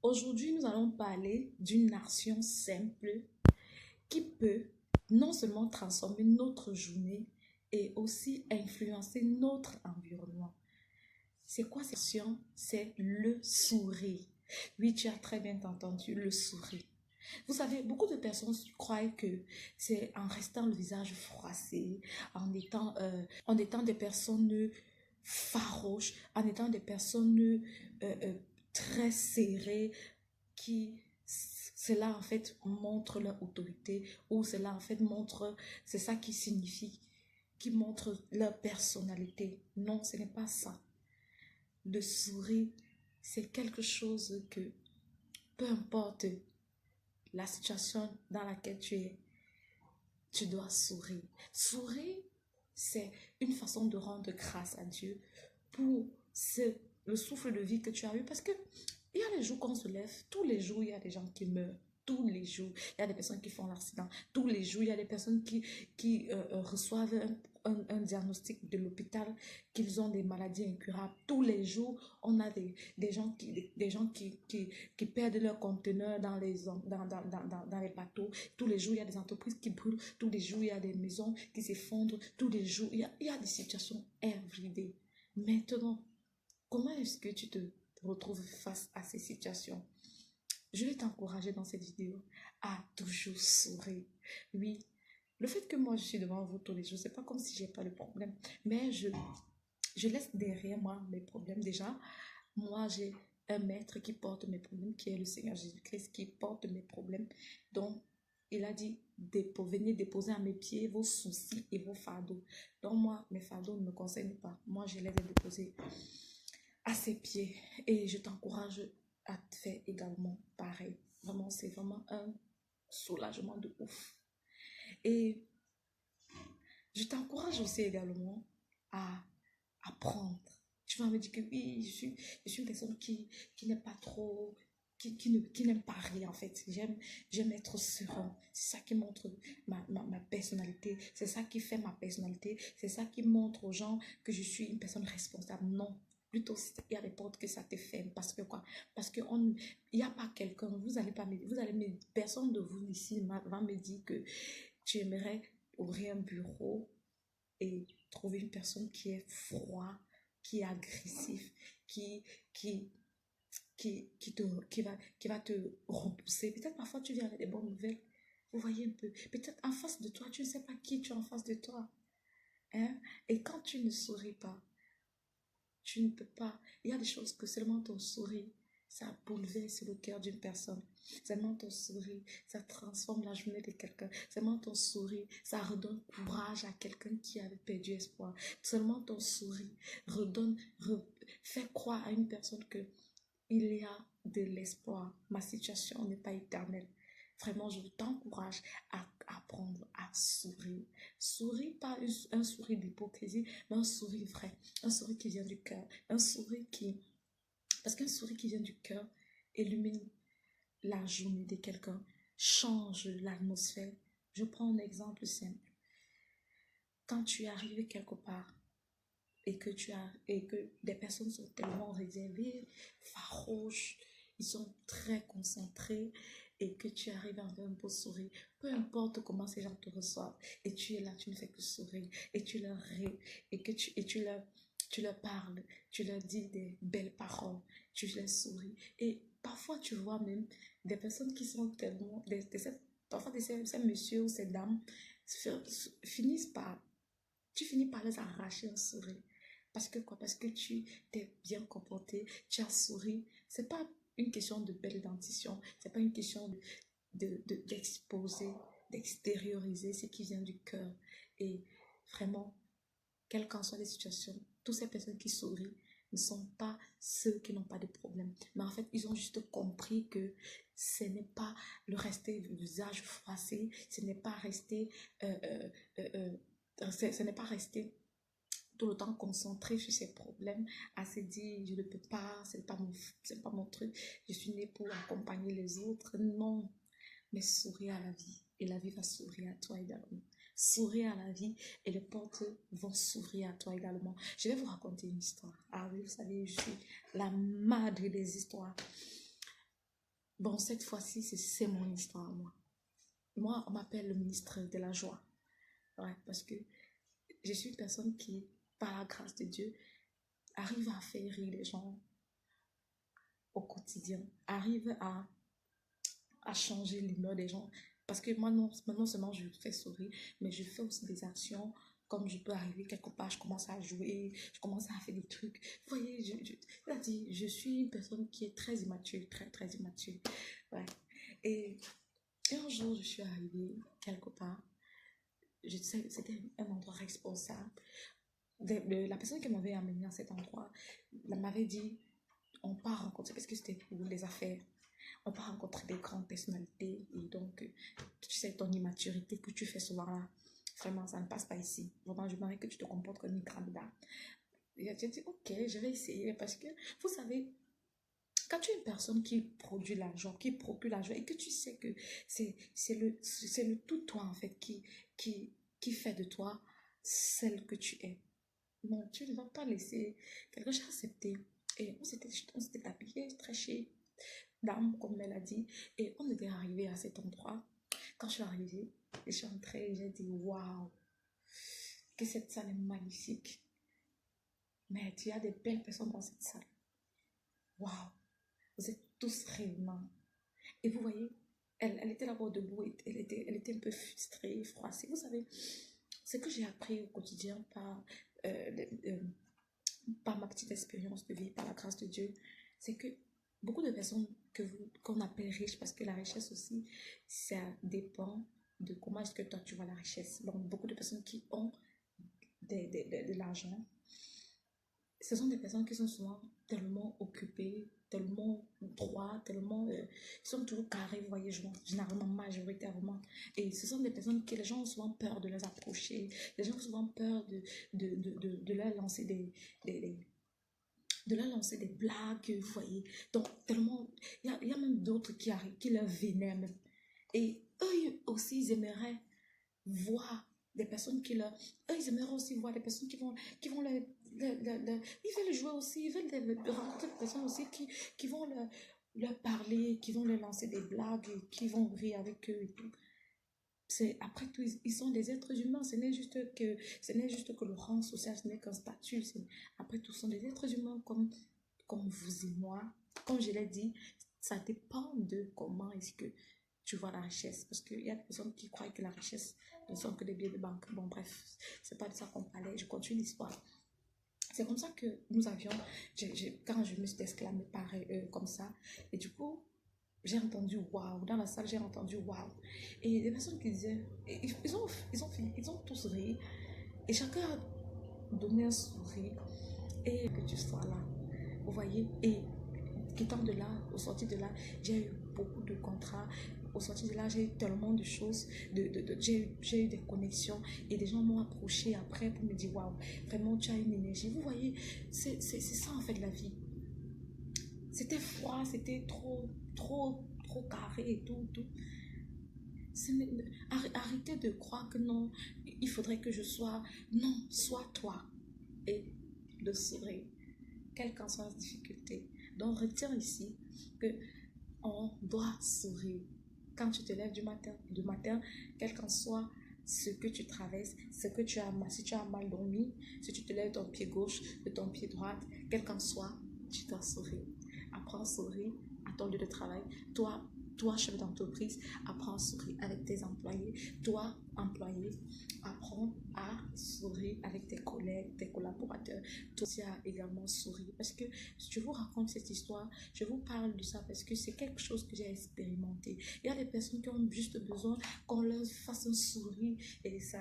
Aujourd'hui, nous allons parler d'une action simple qui peut non seulement transformer notre journée et aussi influencer notre environnement. C'est quoi cette action? C'est le sourire. Oui, tu as très bien entendu, le sourire. Vous savez, beaucoup de personnes croient que c'est en restant le visage froissé, en étant des personnes farouches, en étant des personnes très serrées, qui cela en fait montre leur autorité ou cela en fait montre, c'est ça qui signifie, qui montre leur personnalité. Non, ce n'est pas ça. Le sourire, c'est quelque chose que, peu importe la situation dans laquelle tu es, tu dois sourire. Sourire, c'est une façon de rendre grâce à Dieu pour le souffle de vie que tu as eu. Parce que il y a les jours qu'on se lève, tous les jours, il y a des gens qui meurent. Tous les jours, il y a des personnes qui font l'accident. Tous les jours, il y a des personnes qui reçoivent un diagnostic de l'hôpital, qu'ils ont des maladies incurables. Tous les jours, on a des gens qui perdent leur conteneur dans les bateaux. Tous les jours, il y a des entreprises qui brûlent. Tous les jours, il y a des maisons qui s'effondrent. Tous les jours, il y a des situations everyday. Maintenant, comment est-ce que tu te retrouves face à ces situations? Je vais t'encourager dans cette vidéo à toujours sourire. Oui, le fait que moi je suis devant vous tous les jours, c'est pas comme si j'ai pas de problème, mais je laisse derrière moi mes problèmes déjà. Moi, j'ai un maître qui porte mes problèmes, qui est le Seigneur Jésus-Christ, qui porte mes problèmes. Donc, il a dit, venez déposer à mes pieds vos soucis et vos fardeaux. Donc, moi, mes fardeaux ne me concernent pas. Moi, je les ai déposés à ses pieds. Et je t'encourage à faire également pareil. Vraiment, c'est vraiment un soulagement de ouf. Et je t'encourage aussi également à apprendre. Tu vas me dire que oui, je suis une personne qui n'est pas trop, qui n'aime pas rien en fait. J'aime être serein. C'est ça qui montre ma personnalité. C'est ça qui fait ma personnalité. C'est ça qui montre aux gens que je suis une personne responsable. Non. Plutôt, il y a des portes que ça te ferme. Parce que quoi? Parce que il n'y a pas quelqu'un, personne de vous ici va me dire que tu aimerais ouvrir un bureau et trouver une personne qui est froid, qui est agressif, qui, qui, qui va te repousser. Peut-être parfois tu viens avec des bonnes nouvelles. Vous voyez un peu. Peut-être en face de toi, tu ne sais pas qui tu es en face de toi. Hein? Et quand tu ne souris pas, tu ne peux pas. Il y a des choses que seulement ton sourire, ça bouleverse le cœur d'une personne. Seulement ton sourire, ça transforme la journée de quelqu'un. Seulement ton sourire, ça redonne courage à quelqu'un qui avait perdu espoir. Seulement ton sourire fait croire à une personne que il y a de l'espoir. Ma situation n'est pas éternelle. Vraiment, je t'encourage à apprendre à sourire. Sourire, pas un sourire d'hypocrisie, mais un sourire vrai. Un sourire qui vient du cœur. Un sourire qui... Parce qu'un sourire qui vient du cœur illumine la journée de quelqu'un, change l'atmosphère. Je prends un exemple simple. Quand tu es arrivé quelque part et que des personnes sont tellement réservées, farouches, ils sont très concentrés et que tu arrives avec un beau sourire, peu importe comment ces gens te reçoivent, et tu es là, tu ne fais que sourire, et tu leur ris, tu leur parles, tu leur dis des belles paroles, tu leur souris. Et parfois, tu vois même des personnes qui sont tellement, parfois ces messieurs ou ces dames finissent par, tu finis par les arracher un sourire. Parce que quoi? Parce que tu t'es bien comporté, tu as souri. C'est pas une question de belle dentition, c'est pas une question d'exposer, d'extérioriser ce qui vient du cœur. Et vraiment, quelles qu'en soient les situations, toutes ces personnes qui sourient ne sont pas ceux qui n'ont pas de problème. Mais en fait, ils ont juste compris que ce n'est pas le rester du visage froissé, ce n'est pas rester, ce n'est pas rester tout le temps concentré sur ses problèmes, à se dire je ne peux pas, c'est pas mon truc, je suis née pour accompagner les autres. Non, mais sourire à la vie et la vie va sourire à toi également. Sourire à la vie et les portes vont s'ouvrir à toi également. Je vais vous raconter une histoire. Ah oui, vous savez, je suis la madre des histoires. Bon, cette fois-ci, c'est mon histoire, moi. Moi, on m'appelle le ministre de la joie. Ouais, parce que je suis une personne qui, par la grâce de Dieu, arrive à faire rire les gens au quotidien, arrive à changer l'humeur des gens. Parce que moi, non seulement je fais sourire, mais je fais aussi des actions. Comme je peux arriver quelque part, je commence à jouer, je commence à faire des trucs. Vous voyez, je suis une personne qui est très immature, très, très immature. Ouais. Et, et un jour, je suis arrivée quelque part. Je sais, c'était un endroit responsable. La personne qui m'avait amené à cet endroit m'avait dit, on part rencontrer, parce que c'était pour les affaires, on part rencontrer des grandes personnalités, et donc, tu sais, ton immaturité que tu fais souvent là, vraiment, ça ne passe pas ici. Vraiment, je voudrais que tu te comportes comme une grande dame. Et j'ai dit, ok, je vais essayer, parce que, vous savez, quand tu es une personne qui produit l'argent, qui procure l'argent, et que tu sais que c'est le tout toi, en fait, qui fait de toi celle que tu es. Non, tu ne vas pas laisser quelque chose accepter. Et on s'était habillé très chez dame, comme elle a dit. Et on était arrivé à cet endroit. Quand je suis arrivée, je suis entrée, j'ai dit waouh, que cette salle est magnifique. Mais il y a des belles personnes dans cette salle. Waouh, vous êtes tous rayonnants. Et vous voyez, elle était là-bas debout, elle était un peu frustrée, froissée. Vous savez, ce que j'ai appris au quotidien euh, euh, par ma petite expérience de vie, par la grâce de Dieu, c'est que beaucoup de personnes qu'on appelle riches, parce que la richesse aussi, ça dépend de comment est-ce que toi tu vois la richesse. Donc, beaucoup de personnes qui ont de l'argent, ce sont des personnes qui sont souvent tellement occupées, tellement droits, tellement... ils sont toujours carrés, vous voyez, généralement, majoritairement. Et ce sont des personnes que les gens ont souvent peur de les approcher. Les gens ont souvent peur de leur lancer des, de leur lancer des blagues, vous voyez. Donc, tellement... Il y a même d'autres qui arrivent, qui leur vénèrent même. Et eux aussi, ils aimeraient voir des personnes qui leur... Eux, ils aimeraient aussi voir des personnes qui vont ils veulent jouer aussi, ils veulent rencontrer des personnes aussi qui vont leur parler, qui vont leur lancer des blagues, qui vont rire avec eux et tout. Après tout, ils sont des êtres humains. Ce n'est juste que le rang social, ce n'est qu'un statut. Après tout, ce sont des êtres humains comme vous et moi. Comme je l'ai dit, ça dépend de comment est-ce que tu vois la richesse. Parce qu'il y a des personnes qui croient que la richesse ne sont que des billets de banque. Bon, bref, c'est pas de ça qu'on parlait. Je continue l'histoire. C'est comme ça que nous avions, quand je me suis exclamée pareil, comme ça, et du coup, j'ai entendu waouh, dans la salle, j'ai entendu waouh. Et les personnes qui disaient, ils ont tous ri, et chacun a donné un sourire, et que tu sois là, vous voyez, et quittant de là, au sorti de là, j'ai eu beaucoup de contrats. Au sorti de là, j'ai eu tellement de choses, j'ai eu des connexions et des gens m'ont approché après pour me dire waouh, vraiment tu as une énergie. Vous voyez, c'est ça en fait la vie. C'était froid, c'était trop, trop, trop carré et tout, tout. Arrêtez de croire que non, il faudrait que je sois. Non, sois toi. Et de sourire, quelles qu'en soient les difficultés. Donc, retiens ici que on doit sourire. Quand tu te lèves du matin, quel qu'en soit ce que tu traverses, ce que tu as, si tu as mal dormi, si tu te lèves de ton pied gauche, de ton pied droit, quel qu'en soit, tu dois sourire. Apprends à sourire à ton lieu de travail. Toi, chef d'entreprise, apprends à sourire avec tes employés. Toi, employé, apprends à sourire avec tes collègues, tes collaborateurs. Toi aussi à également sourire. Parce que je vous raconte cette histoire, je vous parle de ça parce que c'est quelque chose que j'ai expérimenté. Il y a des personnes qui ont juste besoin qu'on leur fasse un sourire et ça